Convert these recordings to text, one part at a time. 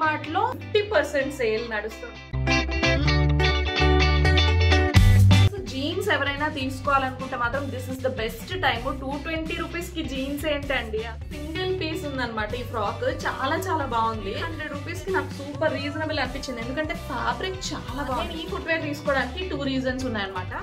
డీమార్ట్ లో 50% సేల్ నడుస్తుంది. జీన్స్ ఎవరైనా తీసుకోవాలనుకుంటే మాత్రం this is the best time. 220 rupees కి జీన్స్ ఏంటండి, సింగిల్ పీస్ ఉందన్నమాట. ఈ ఫ్రాక్ చాలా చాలా బాగుంది. 100 రూపీస్ కి నాకు సూపర్ రీజనబుల్ అనిపించింది, ఎందుకంటే ఫ్యాబ్రిక్ చాలా బాగుంది. ఈ ఫుట్వేర్ తీసుకోవడానికి 2 రీజన్స్ ఉన్నాయన్నమాట.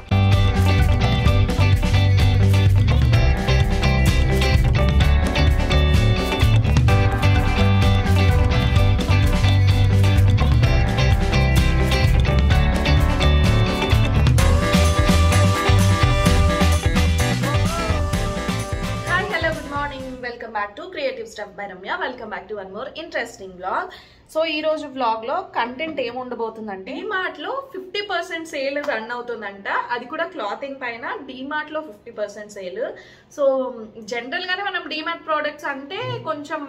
Welcome back to Creative Stuff by Ramya. Welcome back to one more interesting vlog. So ఈ రోజు వ్లాగ్ లో కంటెంట్ ఏమి ఉండబోతుందంటే, డీమార్ట్ లో 50% సేల్ రన్ అవుతుందంట. అది కూడా క్లాతింగ్ పైన డీమార్ట్ లో 50% సేల్. సో జనరల్ గానే మనం డీమార్ట్ ప్రోడక్ట్స్ అంటే కొంచెం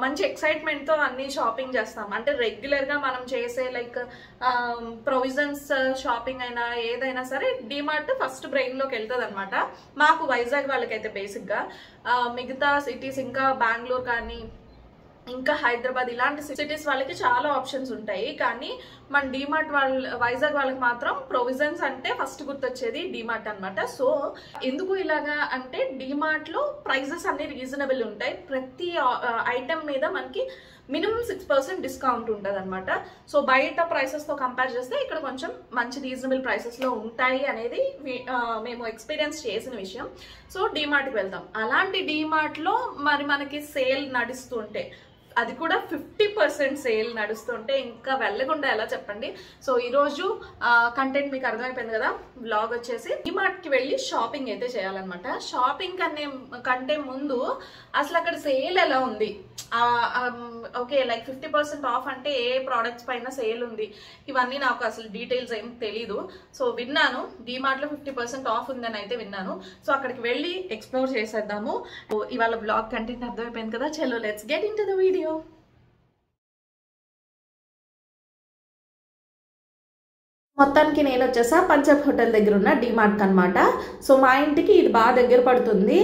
మంచి ఎక్సైట్మెంట్ తో అన్ని షాపింగ్ చేస్తాం. అంటే రెగ్యులర్ గా మనం చేసే లైక్ ప్రొవిజన్స్ షాపింగ్ అయినా ఏదైనా సరే డీమార్ట్ ఫస్ట్ బ్రెయిన్ లోకి వెళ్తుంది అనమాట. మాకు వైజాగ్ వాళ్ళకైతే బేసిక్ గా, మిగతా సిటీస్ ఇంకా బెంగళూరు కానీ ఇంకా హైదరాబాద్ ఇలాంటి సిటీస్ వాళ్ళకి చాలా ఆప్షన్స్ ఉంటాయి. కానీ మన డీమార్ట్ వైజాగ్ వాళ్ళకి మాత్రం ప్రొవిజన్స్ అంటే ఫస్ట్ గుర్తొచ్చేది డీమార్ట్ అనమాట. సో ఎందుకు ఇలాగా అంటే, డీమార్ట్ లో ప్రైజెస్ అన్ని రీజనబుల్ ఉంటాయి. ప్రతి ఐటమ్ మీద మనకి మినిమం 6% డిస్కౌంట్ ఉంటుంది అనమాట. సో బయట ప్రైసెస్ తో కంపేర్ చేస్తే ఇక్కడ కొంచెం మంచి రీజనబుల్ ప్రైసెస్ లో ఉంటాయి అనేది మేము ఎక్స్పీరియన్స్ చేసిన విషయం. సో డీమార్ట్కి వెళ్తాం. అలాంటి డీమార్ట్ లో మరి మనకి సేల్ నడుస్తుంటే, అది కూడా 50% సేల్ నడుస్తుంటే ఇంకా వెళ్ళకుండా ఎలా చెప్పండి. సో ఈరోజు కంటెంట్ మీకు అర్థమైపోయింది కదా. వ్లాగ్ వచ్చేసి డీమార్ట్ కి వెళ్ళి షాపింగ్ అయితే చేయాలన్నమాట. షాపింగ్ కంటే ముందు అసలు అక్కడ సేల్ ఎలా ఉంది, ఓకే లైక్ 50% ఆఫ్ అంటే ఏ ప్రోడక్ట్స్ పైన సేల్ ఉంది, ఇవన్నీ నాకు అసలు డీటెయిల్స్ ఏం తెలీదు. సో విన్నాను డీమార్ట్ లో 50% ఆఫ్ ఉందని అయితే విన్నాను. సో అక్కడికి వెళ్ళి ఎక్స్ప్లోర్ చేసేద్దాము. ఇవాళ బ్లాగ్ కంటెంట్ అర్థమైపోయింది కదా. చలో let's get in to the video. మొత్తానికి నేను వచ్చేసా పంజాబ్ హోటల్ దగ్గర ఉన్న డీమార్ట్ అనమాట. సో మా ఇంటికి ఇది బాగా దగ్గర పడుతుంది.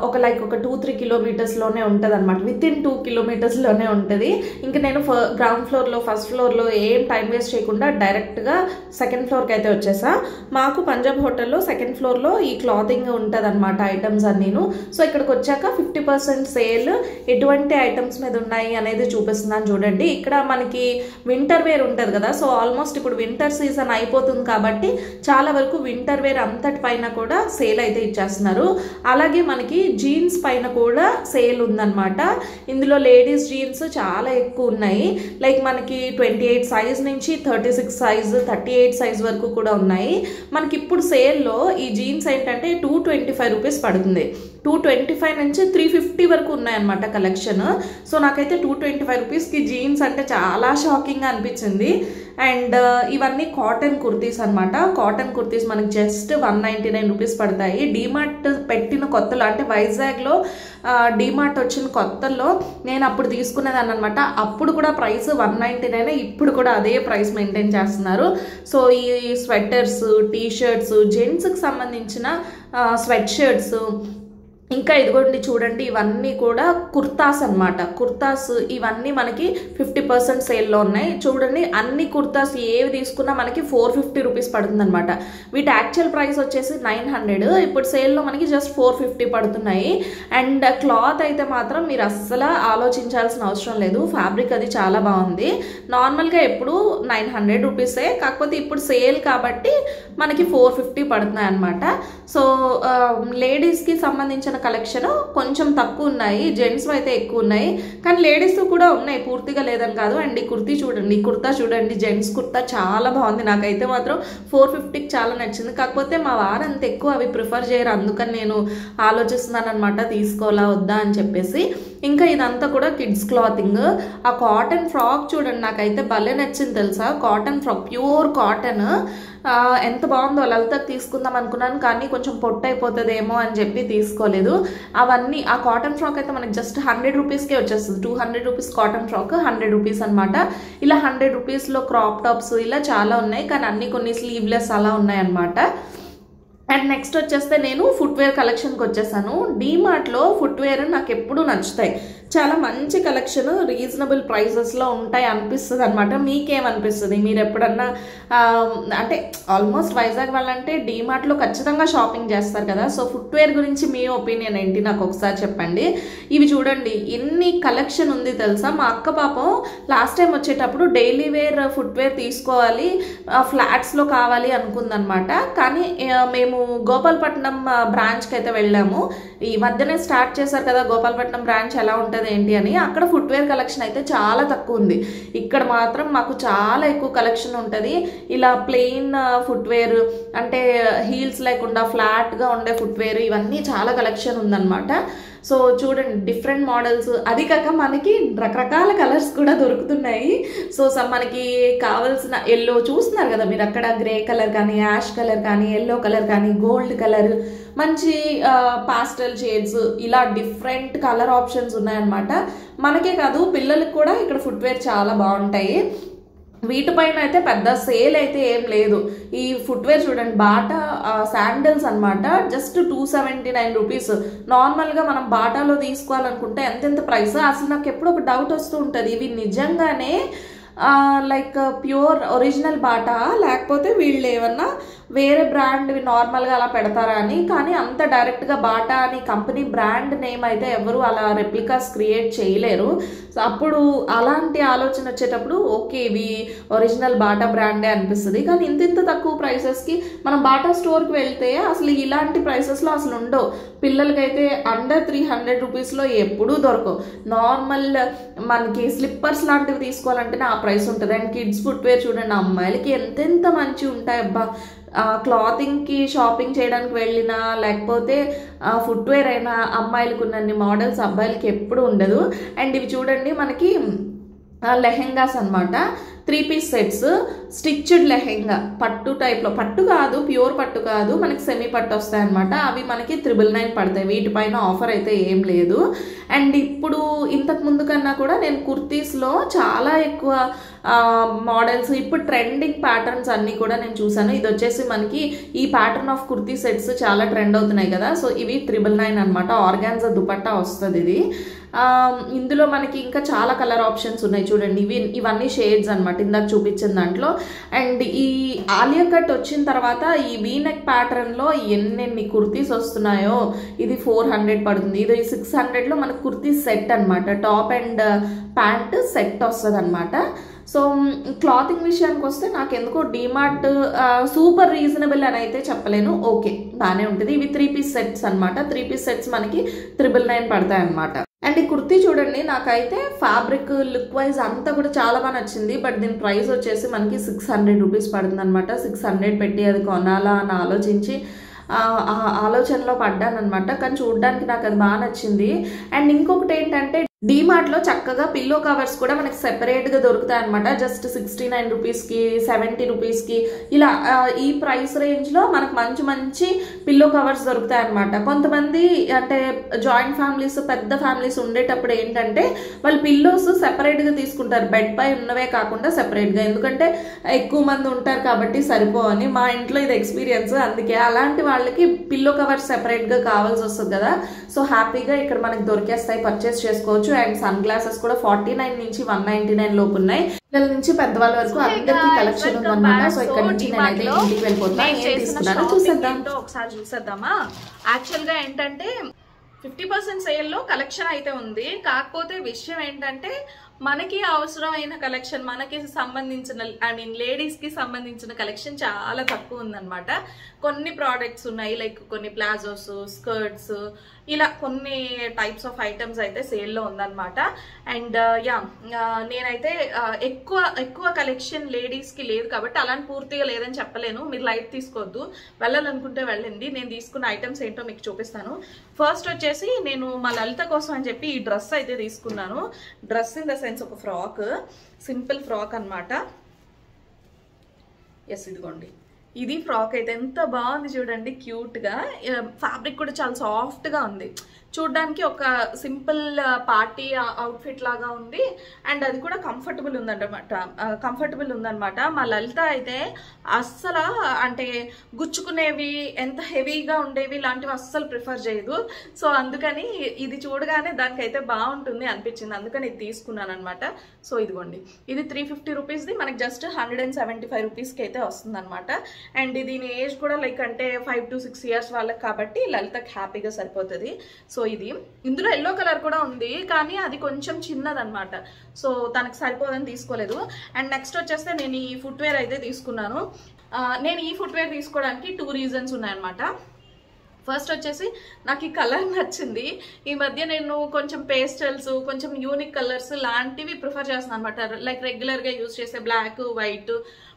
ఒక 2-3 కిలోమీటర్స్లోనే ఉంటుంది అనమాట. వితిన్ 2 కిలోమీటర్స్లోనే ఉంటుంది. ఇంకా నేను గ్రౌండ్ ఫ్లోర్లో ఫస్ట్ ఫ్లోర్లో ఏం టైం వేస్ట్ చేయకుండా డైరెక్ట్గా సెకండ్ ఫ్లోర్కి అయితే వచ్చేసా. మాకు పంజాబ్ హోటల్లో సెకండ్ ఫ్లోర్లో ఈ క్లాతింగ్ ఉంటుంది అనమాట, ఐటమ్స్ అన్నీను. సో ఇక్కడికి వచ్చాక 50% సేల్ ఎటువంటి ఐటమ్స్ మీద ఉన్నాయి అనేది చూపిస్తున్నాను చూడండి. ఇక్కడ మనకి వింటర్ వేర్ ఉంటుంది కదా. సో ఆల్మోస్ట్ ఇప్పుడు వింటర్ సీజన్ అయిపోతుంది కాబట్టి చాలా వరకు వింటర్ వేర్ అంతటి పైన కూడా సేల్ అయితే ఇచ్చేస్తున్నారు. అలాగే మనకి జీన్స్ పైన కూడా సేల్ ఉందన్నమాట. ఇందులో లేడీస్ జీన్స్ చాలా ఎక్కువ ఉన్నాయి. లైక్ మనకి 28 సైజ్ నుంచి 36 సైజ్ 38 సైజ్ వరకు కూడా ఉన్నాయి. మనకి ఇప్పుడు సేల్లో ఈ జీన్స్ ఏంటంటే 225 రూపీస్ పడుతుంది. 225 నుంచి 350 వరకు ఉన్నాయన్నమాట కలెక్షన్. సో నాకైతే 225 రూపీస్కి జీన్స్ అంటే చాలా షాకింగ్గా అనిపించింది. అండ్ ఇవన్నీ కాటన్ కుర్తీస్ అనమాట. కాటన్ కుర్తీస్ మనకి జస్ట్ 199 రూపీస్ పడతాయి. డీమార్ట్ పెట్టిన కొత్తలో అంటే వైజాగ్లో డీమార్ట్ వచ్చిన కొత్తలో నేను అప్పుడు తీసుకునేదాన్ని అనమాట. అప్పుడు కూడా ప్రైస్ 199, ఇప్పుడు కూడా అదే ప్రైస్ మెయింటైన్ చేస్తున్నారు. సో ఈ స్వెటర్స్, టీ షర్ట్స్, జెంట్స్కి సంబంధించిన స్వెట్ షర్ట్స్, ఇంకా ఇదిగోండి చూడండి ఇవన్నీ కూడా కుర్తాస్ అనమాట. కుర్తాస్ ఇవన్నీ మనకి 50% సేల్లో ఉన్నాయి. చూడండి అన్ని కుర్తాస్ ఏవి తీసుకున్నా మనకి 450 రూపీస్ పడుతుంది అనమాట. వీటి యాక్చువల్ ప్రైస్ వచ్చేసి 900, ఇప్పుడు సేల్లో మనకి జస్ట్ 450 పడుతున్నాయి. అండ్ క్లాత్ అయితే మాత్రం మీరు అస్సలు ఆలోచించాల్సిన అవసరం లేదు. ఫ్యాబ్రిక్ అది చాలా బాగుంది. నార్మల్గా ఎప్పుడు 900 రూపీసే, కాకపోతే ఇప్పుడు సేల్ కాబట్టి మనకి 450 పడుతున్నాయి అనమాట. సో లేడీస్కి సంబంధించిన కలెక్షన్ కొంచెం తక్కువ ఉన్నాయి, జెంట్స్ అయితే ఎక్కువ ఉన్నాయి. కానీ లేడీస్ కూడా ఉన్నాయి, పూర్తిగా లేదని కాదు. అండ్ ఈ కుర్తీ చూడండి, ఈ కుర్తా చూడండి, జెంట్స్ కుర్తా చాలా బాగుంది. నాకైతే మాత్రం 450కి చాలా నచ్చింది. కాకపోతే మా వారు అంత ఎక్కువ అవి ప్రిఫర్ చేయరు, అందుకని నేను ఆలోచిస్తున్నాను అనమాట తీసుకోవాలా వద్దా అని చెప్పేసి. ఇంకా ఇదంతా కూడా కిడ్స్ క్లాతింగ్. ఆ కాటన్ ఫ్రాక్ చూడండి, నాకైతే భలే నచ్చింది తెలుసా. కాటన్ ఫ్రాక్, ప్యూర్ కాటన్, ఎంత బాగుందో. లలితకి తీసుకుందాం అనుకున్నాను కానీ కొంచెం పొట్టు అయిపోతుందేమో అని చెప్పి తీసుకోలేదు. అవన్నీ ఆ కాటన్ ఫ్రాక్ అయితే మనకి జస్ట్ 100 రూపీస్కే వచ్చేస్తుంది. 200 రూపీస్ కాటన్ ఫ్రాక్, 100 రూపీస్ అనమాట. ఇలా 100 రూపీస్లో క్రాప్ టాప్స్ ఇలా చాలా ఉన్నాయి, కానీ అన్ని కొన్ని స్లీవ్లెస్ అలా ఉన్నాయి అనమాట. అండ్ నెక్స్ట్ వచ్చేస్తే నేను ఫుట్వేర్ కలెక్షన్కి వచ్చేసాను. డీమార్ట్లో ఫుట్వేర్ నాకు ఎప్పుడూ నచ్చుతాయి. చాలా మంచి కలెక్షన్ రీజనబుల్ ప్రైసెస్లో ఉంటాయి అనిపిస్తుంది అనమాట. మీకేమనిపిస్తుంది? మీరు ఎప్పుడన్నా అంటే ఆల్మోస్ట్ వైజాగ్ వాళ్ళంటే డీమార్ట్లో ఖచ్చితంగా షాపింగ్ చేస్తారు కదా. సో ఫుట్వేర్ గురించి మీ ఒపీనియన్ ఏంటి నాకు ఒకసారి చెప్పండి. ఇవి చూడండి ఎన్ని కలెక్షన్ ఉంది తెలుసా. మా అక్క పాపం లాస్ట్ టైం వచ్చేటప్పుడు డైలీ వేర్ ఫుట్వేర్ తీసుకోవాలి, ఫ్లాట్స్లో కావాలి అనుకుందనమాట. కానీ మేము గోపాలపట్నం బ్రాంచ్కి అయితే వెళ్ళాము. ఈ మధ్యనే స్టార్ట్ చేశారు కదా గోపాలపట్నం బ్రాంచ్, ఎలా ఉంటుంది ఏంటి అని. అక్కడ ఫుట్వేర్ కలెక్షన్ అయితే చాలా తక్కువ ఉంది. ఇక్కడ మాత్రం మాకు చాలా ఎక్కువ కలెక్షన్ ఉంటుంది. ఇలా ప్లెయిన్ ఫుట్వేర్ అంటే హీల్స్ లేకుండా ఫ్లాట్గా ఉండే ఫుట్వేర్ ఇవన్నీ చాలా కలెక్షన్ ఉందన్నమాట. సో చూడండి డిఫరెంట్ మోడల్స్, అది కాక మనకి రకరకాల కలర్స్ కూడా దొరుకుతున్నాయి. సో మనకి కావాల్సిన ఎల్లో చూస్తున్నారు కదా మీరు అక్కడ, గ్రే కలర్ కానీ యాష్ కలర్ కానీ ఎల్లో కలర్ కానీ గోల్డ్ కలర్, మంచి పాస్టల్ షేడ్స్, ఇలా డిఫరెంట్ కలర్ ఆప్షన్స్ ఉన్నాయన్నమాట. మనకే కాదు పిల్లలకు కూడా ఇక్కడ ఫుట్వేర్ చాలా బాగుంటాయి. వీటిపైన అయితే పెద్ద సేల్ అయితే ఏం లేదు. ఈ ఫుట్వేర్ చూడండి బాటా శాండల్స్ అనమాట, జస్ట్ 279 రూపీస్. నార్మల్గా మనం బాటాలో తీసుకోవాలనుకుంటే ఎంతెంత ప్రైస్. అసలు నాకు ఎప్పుడు ఒక డౌట్ వస్తూ ఉంటుంది, ఇవి నిజంగానే లైక్ ప్యూర్ ఒరిజినల్ బాటా లేకపోతే వీళ్ళు ఏమన్నా వేరే బ్రాండ్వి నార్మల్గా అలా పెడతారా అని. కానీ అంత డైరెక్ట్గా బాటా అని కంపెనీ బ్రాండ్ నేమ్ అయితే ఎవరు అలా రెప్లికాస్ క్రియేట్ చేయలేరు. సో అప్పుడు అలాంటి ఆలోచన వచ్చేటప్పుడు ఓకే ఇవి ఒరిజినల్ బాటా బ్రాండే అనిపిస్తుంది. కానీ ఇంత తక్కువ ప్రైసెస్కి మనం బాటా స్టోర్కి వెళ్తే అసలు ఇలాంటి ప్రైసెస్లో అసలు ఉండవు. పిల్లలకైతే అండర్ 300 రూపీస్లో ఎప్పుడూ దొరకవు. నార్మల్ మనకి స్లిప్పర్స్ లాంటివి తీసుకోవాలంటేనే ఆ ప్రైస్ ఉంటుంది. అండ్ కిడ్స్ ఫుట్వేర్ చూడండి అమ్మాయిలకి ఎంతెంత మంచి ఉంటాయి అబ్బా. క్లాతింగ్కి షాపింగ్ చేయడానికి వెళ్ళినా లేకపోతే ఫుట్వేర్ అయినా అమ్మాయిలకు ఉన్నన్ని మోడల్స్ అబ్బాయిలకి ఎప్పుడు ఉండదు. అండ్ ఇవి చూడండి మనకి లెహెంగాస్ అనమాట, 3 పీస్ సెట్స్, స్టిచ్డ్ లెహెంగా పట్టు టైప్లో, పట్టు కాదు ప్యూర్ పట్టు కాదు మనకి సెమీ పట్టు వస్తాయి అనమాట. అవి మనకి 999 పడతాయి. వీటిపైన ఆఫర్ అయితే ఏం లేదు. అండ్ ఇప్పుడు ఇంతకు ముందు కన్నా కూడా నేను కుర్తీస్లో చాలా ఎక్కువ మోడల్స్, ఇప్పుడు ట్రెండింగ్ ప్యాటర్న్స్ అన్నీ కూడా నేను చూసాను. ఇది వచ్చేసి మనకి ఈ ప్యాటర్న్ ఆఫ్ కుర్తీ సెట్స్ చాలా ట్రెండ్ అవుతున్నాయి కదా. సో ఇవి 999 అనమాట. ఆర్గాన్జా దుపట్టా వస్తుంది ఇది. ఇందులో మనకి ఇంకా చాలా కలర్ ఆప్షన్స్ ఉన్నాయి చూడండి. ఇవన్నీ షేడ్స్ అనమాట ఇందాక చూపించిన దాంట్లో. అండ్ ఈ ఆలియా కట్ వచ్చిన తర్వాత ఈ వీనెక్ ప్యాటర్న్లో ఎన్నెన్ని కుర్తీస్ వస్తున్నాయో. ఇది 400 పడుతుంది. ఇది 600లో మనకు కుర్తీ సెట్ అనమాట, టాప్ అండ్ ప్యాంట్ సెట్ వస్తుంది అనమాట. సో క్లాతింగ్ విషయానికి వస్తే నాకు ఎందుకో డీమార్ట్ సూపర్ రీజనబుల్ అని అయితే చెప్పలేను, ఓకే బాగానే ఉంటుంది. ఇవి 3 పీస్ సెట్స్ అనమాట. 3 పీస్ సెట్స్ మనకి 999 పడతాయి అనమాట. అండ్ ఈ కుర్తీ చూడండి నాకైతే ఫ్యాబ్రిక్ లుక్ వైజ్ అంతా కూడా చాలా బాగా నచ్చింది. బట్ దీని ప్రైస్ వచ్చేసి మనకి 600 రూపీస్ పడుతుంది అనమాట. 600 పెట్టి అది కొనాలా అని ఆలోచించి ఆలోచనలో పడ్డాను అనమాట. కానీ చూడడానికి నాకు అది బాగా నచ్చింది. అండ్ ఇంకొకటి ఏంటంటే డీమార్ట్లో చక్కగా పిల్లో కవర్స్ కూడా మనకి సెపరేట్గా దొరుకుతాయి అనమాట. జస్ట్ 69 రూపీస్కి 70 రూపీస్కి ఇలా ఈ ప్రైస్ రేంజ్లో మనకు మంచి మంచి పిల్లో కవర్స్ దొరుకుతాయి అనమాట. కొంతమంది అంటే జాయింట్ ఫ్యామిలీస్ పెద్ద ఫ్యామిలీస్ ఉండేటప్పుడు ఏంటంటే వాళ్ళు పిల్లోస్ సెపరేట్గా తీసుకుంటారు, బెడ్ పై ఉన్నవే కాకుండా సెపరేట్గా. ఎందుకంటే ఎక్కువ మంది ఉంటారు కాబట్టి సరిపోవని. మా ఇంట్లో ఇది ఎక్స్పీరియన్స్. అందుకే అలాంటి వాళ్ళకి పిల్లో కవర్స్ సెపరేట్గా కావాల్సి వస్తుంది కదా. సో హ్యాపీగా ఇక్కడ మనకి దొరికేస్తాయి, పర్చేస్ చేసుకోవచ్చు. అండ్ సన్ గ్లాసెస్ కూడా 49 నుంచి 199 లోపు ఉన్నాయి. పిల్లల నుంచి పెద్దవాళ్ళ వరకు అందరికీ కలెక్షన్ ఉందన్నమాట. సో ఇక్కడ నుంచి నేనైతే ఇంటికి వెళ్ళిపోతున్నా. ఏం తీసుకున్నానో చూసేద్దాం, ఒకసారి చూసేద్దామా. యాక్చువల్ గా ఏంటంటే 50% సేల్లో కలెక్షన్ అయితే ఉంది. కాకపోతే విషయం ఏంటంటే మనకి అవసరమైన కలెక్షన్, మనకి సంబంధించిన లేడీస్ కి సంబంధించిన కలెక్షన్ చాలా తక్కువ ఉందన్నమాట. కొన్ని ప్రోడక్ట్స్ ఉన్నాయి, లైక్ కొన్ని ప్లాజోస్, స్కర్ట్స్, ఇలా కొన్ని టైప్స్ ఆఫ్ ఐటమ్స్ అయితే సేల్లో ఉందన్నమాట. అండ్ నేనైతే ఎక్కువ కలెక్షన్ లేడీస్ కి లేదు కాబట్టి అలాంటి పూర్తిగా లేదని చెప్పలేను. మీరు లైట్ తీసుకోవద్దు, వెళ్ళాలనుకుంటే వెళ్ళండి. నేను తీసుకున్న ఐటమ్స్ ఏంటో మీకు చూపిస్తాను. ఫస్ట్ వచ్చేసి నేను మా లలిత కోసం అని చెప్పి ఈ డ్రెస్ అయితే తీసుకున్నాను. డ్రెస్ ఇన్ ద సెన్స్ ఒక ఫ్రాక్, సింపుల్ ఫ్రాక్ అనమాట. ఎస్ ఇదిగోండి, ఇది ఫ్రాక్ అయితే ఎంత బాగుంది చూడండి, క్యూట్గా. ఫ్యాబ్రిక్ కూడా చాలా సాఫ్ట్గా ఉంది. చూడడానికి ఒక సింపుల్ పార్టీ అవుట్ఫిట్ లాగా ఉంది అండ్ అది కూడా కంఫర్టబుల్ ఉందన్నమాట. మా లలిత అయితే అస్సలు అంటే గుచ్చుకునేవి ఎంత హెవీగా ఉండేవి ఇలాంటివి అస్సలు ప్రిఫర్ చేయదు. సో అందుకని ఇది చూడగానే దానికైతే బాగుంటుంది అనిపించింది, అందుకని ఇది తీసుకున్నాను అనమాట. సో ఇదిగోండి, ఇది 350 రూపీస్ది, మనకి జస్ట్ 175 రూపీస్కి అయితే వస్తుంది అనమాట. అండ్ దీని ఏజ్ కూడా లైక్ అంటే 5 to 6 years వాళ్ళకి కాబట్టి లలితకి హ్యాపీగా సరిపోతుంది. సో ఇది ఇందులో ఎల్లో కలర్ కూడా ఉంది కానీ అది కొంచెం చిన్నదన్నమాట, సో తనకు సరిపోదని తీసుకోలేదు. అండ్ నెక్స్ట్ వచ్చేస్తే నేను ఈ ఫుట్వేర్ అయితే తీసుకున్నాను. నేను ఈ ఫుట్వేర్ తీసుకోవడానికి 2 reasons ఉన్నాయన్నమాట. ఫస్ట్ వచ్చేసి నాకు ఈ కలర్ నచ్చింది. ఈ మధ్య నేను కొంచెం పేస్టల్స్, కొంచెం యూనిక్ కలర్స్ లాంటివి ప్రిఫర్ చేస్తున్నాను అనమాట. లైక్ రెగ్యులర్గా యూజ్ చేసే బ్లాక్, వైట్,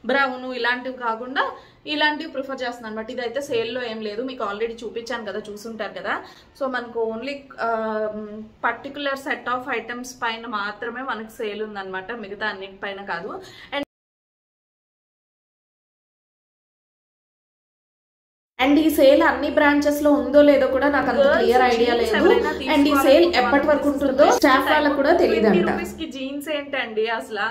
బ్రౌన్ ఇలాంటివి కాకుండా ఇలాంటివి ప్రిఫర్ చేస్తున్నాను అనమాట. ఇదైతే సేల్లో ఏం లేదు, మీకు ఆల్రెడీ చూపించాను కదా, చూసుంటారు కదా. సో మనకు only particular set of items పైన మాత్రమే మనకు సేల్ ఉందన్నమాట, మిగతా అన్నిటి పైన కాదు. అండ్ ఈ సేల్ అన్ని బ్రాంచెస్ లో ఉందో లేదో కూడా నాకు అంత క్లియర్ ఐడియా లేదు. అండ్ ఈ సేల్ ఎప్పటి వరకు ఉంటుందో స్టాఫ్ వాళ్ళకు కూడా తెలియదు. జీన్స్ ఏంటండి అసలు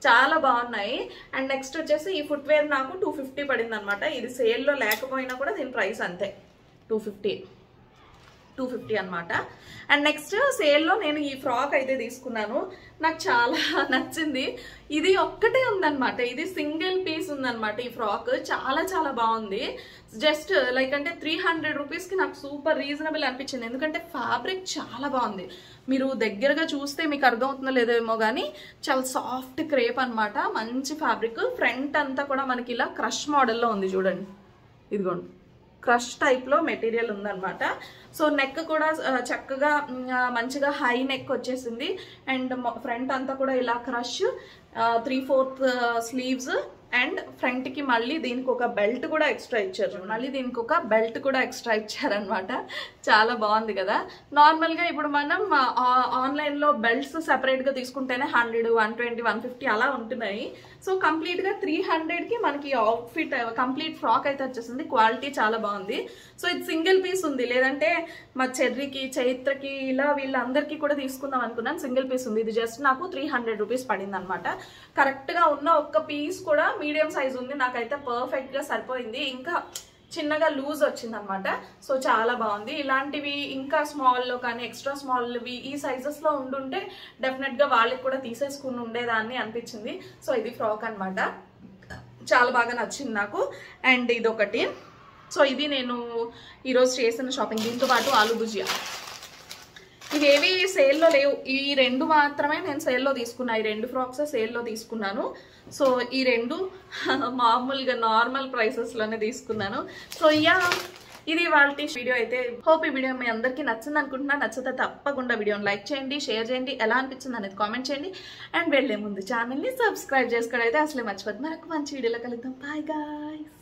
చాలా బాగున్నాయి. అండ్ నెక్స్ట్ వచ్చేసి ఈ ఫుట్వేర్ నాకు 250 పడింది అనమాట. ఇది సేల్లో లేకపోయినా కూడా దీని ప్రైస్ అంతే, 250 అనమాట. అండ్ నెక్స్ట్ సేల్లో నేను ఈ ఫ్రాక్ అయితే తీసుకున్నాను, నాకు చాలా నచ్చింది. ఇది ఒక్కటే ఉందన్నమాట, ఇది సింగిల్ పీస్ ఉందన్నమాట. ఈ ఫ్రాక్ చాలా చాలా బాగుంది. జస్ట్ లైక్ అంటే 300 రూపీస్కి నాకు సూపర్ రీజనబుల్ అనిపించింది, ఎందుకంటే ఫ్యాబ్రిక్ చాలా బాగుంది. మీరు దగ్గరగా చూస్తే మీకు అర్థమవుతుందో లేదో ఏమో కానీ చాలా సాఫ్ట్ క్రేప్ అనమాట, మంచి ఫ్యాబ్రిక్. ఫ్రంట్ అంతా కూడా మనకి ఇలా క్రష్ మోడల్లో ఉంది చూడండి, ఇదిగోండి క్రష్ టైప్లో మెటీరియల్ ఉందన్నమాట. సో నెక్ కూడా చక్కగా మంచిగా హై నెక్ వచ్చేసింది. అండ్ ఫ్రంట్ అంతా కూడా ఇలా క్రష్, 3/4 స్లీవ్స్. అండ్ ఫ్రంట్ కి మళ్ళీ దీనికి ఒక బెల్ట్ కూడా ఎక్స్ట్రా ఇచ్చారనమాట. చాలా బాగుంది కదా. నార్మల్ గా ఇప్పుడు మనం ఆన్లైన్ లో బెల్ట్స్ సెపరేట్ గా తీసుకుంటేనే 100, 120, 150 అలా ఉంటున్నాయి. సో కంప్లీట్ గా 300 కి మనకి అవుట్ఫిట్ కంప్లీట్ ఫ్రాక్ అయితే వచ్చేసింది. క్వాలిటీ చాలా బాగుంది. సో ఇది సింగిల్ పీస్ ఉంది, లేదంటే మా చెర్రీకి, చైత్రకి ఇలా వీళ్ళందరికీ కూడా తీసుకుందాం అనుకున్నాను. సింగిల్ పీస్ ఉంది. ఇది జస్ట్ నాకు 300 రూపీస్ పడింది అనమాట. కరెక్ట్ గా ఉన్న ఒక్క పీస్ కూడా మీడియం సైజ్ ఉంది, నాకైతే పర్ఫెక్ట్ గా సరిపోయింది. ఇంకా చిన్నగా లూజ్ వచ్చింది అనమాట. సో చాలా బాగుంది. ఇలాంటివి ఇంకా స్మాల్లో కానీ ఎక్స్ట్రా స్మాల్వి ఈ సైజెస్ లో ఉండుంటే డెఫినెట్ గా వాళ్ళకి కూడా తీసేసుకుని ఉండేదాన్ని అనిపించింది. సో ఇది ఫ్రాక్ అనమాట, చాలా బాగా నచ్చింది నాకు. అండ్ ఇదొకటి. సో ఇది నేను ఈరోజు చేసిన షాపింగ్. దీంతో పాటు ఆలు భుజియా, ఇవేవి సేల్లో లేవు, ఈ 2 మాత్రమే నేను సేల్లో తీసుకున్నా. ఈ 2 ఫ్రాక్స్ సేల్లో తీసుకున్నాను. సో ఈ 2 మామూలుగా నార్మల్ ప్రైసెస్లోనే తీసుకున్నాను. సో ఇది వాళ్ళ వీడియో అయితే. హోప్ ఈ వీడియో మీ అందరికీ నచ్చింది అనుకుంటున్నా. నచ్చితే తప్పకుండా వీడియోని లైక్ చేయండి, షేర్ చేయండి, ఎలా అనిపించింది అనేది కామెంట్ చేయండి. అండ్ వెళ్లే ముందు ఛానల్ని సబ్స్క్రైబ్ చేసుకోవడం అయితే అసలే మర్చిపోద్దు. మరొక మంచి వీడియోలో కలుద్దాం. Bye guys.